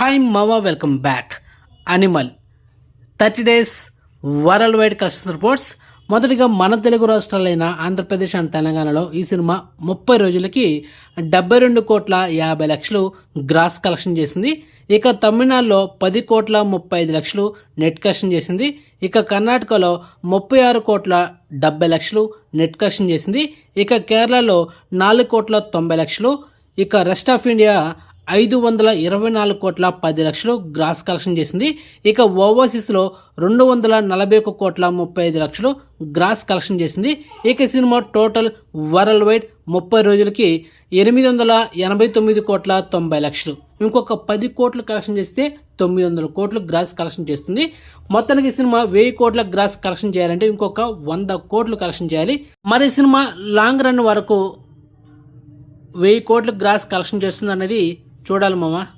Hi మావా, welcome back. Animal 30 days world wide collection reports. మొదటిగా మన తెలుగు రాష్ట్రాలైన ఆంధ్రప్రదేశ్ అండ్ తెలంగాణలో ఈ సినిమా 30 రోజులకి 72,50,00,000 గ్రాస్ కలెక్షన్ చేసింది. ఇక తమిళనాడులో 10,35,00,000 నెట్ కలెక్షన్ చేసింది. ఇక కర్ణాటకలో 36,70,00,000 నెట్ కలెక్షన్ చేసింది. ఇక కేరళలో 4,90,00,000. ఇక rest of India 524,10,00,000 gross collection చేసింది. ఇక ఓవర్సీస్లో 241,35,00,000 గ్రాస్ కలెక్షన్ చేసింది. ఇక సినిమా టోటల్ వరల్డ్ వైడ్ 30 రోజులకి 889,90,00,000. ఇంకొక 10 కోట్లు కలెక్షన్ చేస్తే 900 కోట్లు గ్రాస్ కలెక్షన్ చేస్తుంది. మొత్తానికి సినిమా 1000 కోట్ల గ్రాస్ కలెక్షన్ చేయాలంటే ఇంకొక 100 కోట్లు కలెక్షన్ చేయాలి. మరి సినిమా లాంగ్ రన్ వరకు 1000 కోట్లు గ్రాస్ కలెక్షన్ చేస్తుంది అనేది చూడాలి మామ.